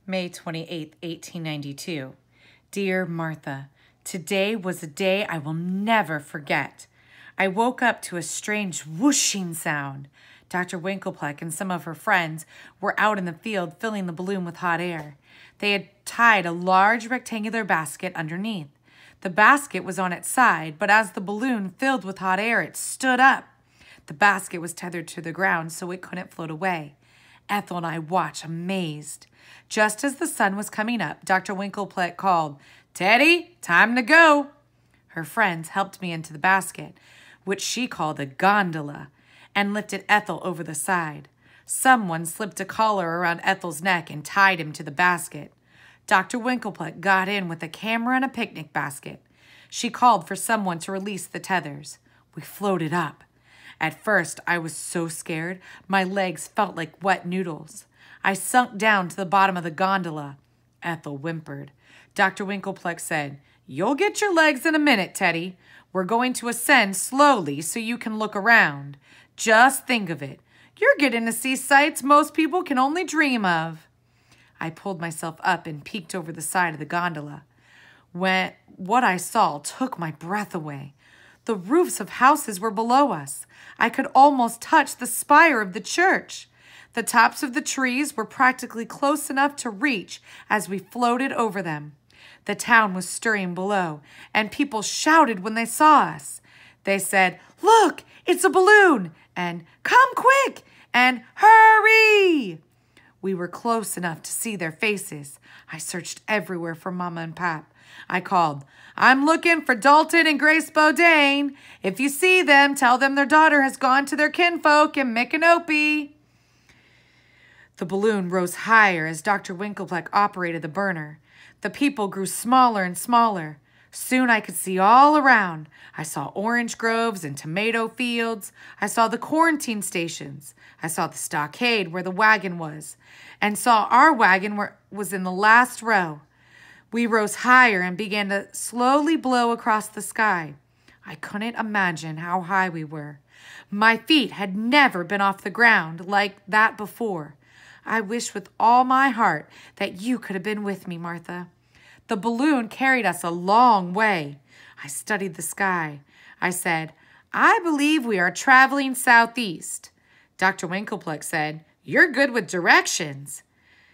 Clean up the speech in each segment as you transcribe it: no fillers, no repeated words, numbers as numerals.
May 28, 1892. Dear Martha, today was a day I will never forget. I woke up to a strange whooshing sound. Dr. Winklepleck and some of her friends were out in the field filling the balloon with hot air. They had tied a large rectangular basket underneath. The basket was on its side, but as the balloon filled with hot air, it stood up. The basket was tethered to the ground so it couldn't float away. Ethel and I watched, amazed. Just as the sun was coming up, Dr. Winklepleck called, "Teddy, time to go." Her friends helped me into the basket, which she called a gondola, and lifted Ethel over the side. Someone slipped a collar around Ethel's neck and tied him to the basket. Dr. Winklepleck got in with a camera and a picnic basket. She called for someone to release the tethers. We floated up. At first, I was so scared, my legs felt like wet noodles. I sunk down to the bottom of the gondola. Ethel whimpered. Dr. Winklepleck said, "You'll get your legs in a minute, Teddy. We're going to ascend slowly so you can look around. Just think of it. You're getting to see sights most people can only dream of." I pulled myself up and peeked over the side of the gondola. What I saw took my breath away. The roofs of houses were below us. I could almost touch the spire of the church. The tops of the trees were practically close enough to reach as we floated over them. The town was stirring below, and people shouted when they saw us. They said, "Look, it's a balloon," and "Come quick," and "Hurry!" We were close enough to see their faces. I searched everywhere for Mama and Pap. I called, "I'm looking for Dalton and Grace Bodain. If you see them, tell them their daughter has gone to their kinfolk in Micanopy." The balloon rose higher as Dr. Winklepleck operated the burner. The people grew smaller and smaller. Soon I could see all around. I saw orange groves and tomato fields. I saw the quarantine stations. I saw the stockade where the wagon was, and saw our wagon was in the last row. We rose higher and began to slowly blow across the sky. I couldn't imagine how high we were. My feet had never been off the ground like that before. I wish with all my heart that you could have been with me, Martha. The balloon carried us a long way. I studied the sky. I said, "I believe we are traveling southeast." Dr. Winklepleck said, "You're good with directions."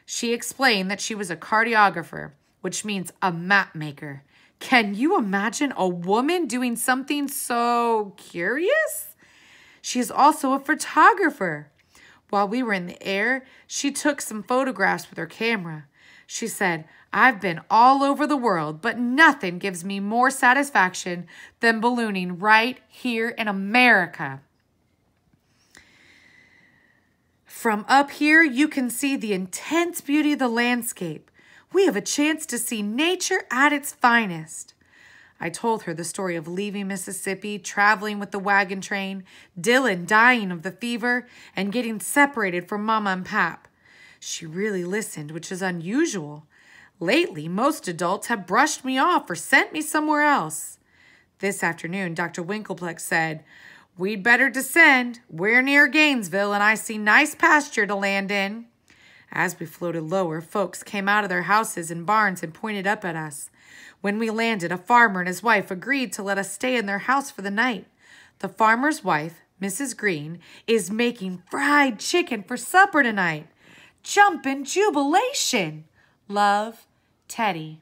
She explained that she was a cartographer, which means a map maker. Can you imagine a woman doing something so curious? She is also a photographer. While we were in the air, she took some photographs with her camera. She said, "I've been all over the world, but nothing gives me more satisfaction than ballooning right here in America. From up here, you can see the intense beauty of the landscape. We have a chance to see nature at its finest." I told her the story of leaving Mississippi, traveling with the wagon train, Dylan dying of the fever, and getting separated from Mama and Pap. She really listened, which is unusual. Lately, most adults have brushed me off or sent me somewhere else. This afternoon, Dr. Winklepleck said, "We'd better descend. We're near Gainesville, and I see nice pasture to land in." As we floated lower, folks came out of their houses and barns and pointed up at us. When we landed, a farmer and his wife agreed to let us stay in their house for the night. The farmer's wife, Mrs. Green, is making fried chicken for supper tonight. Jump in jubilation. Love, Teddy.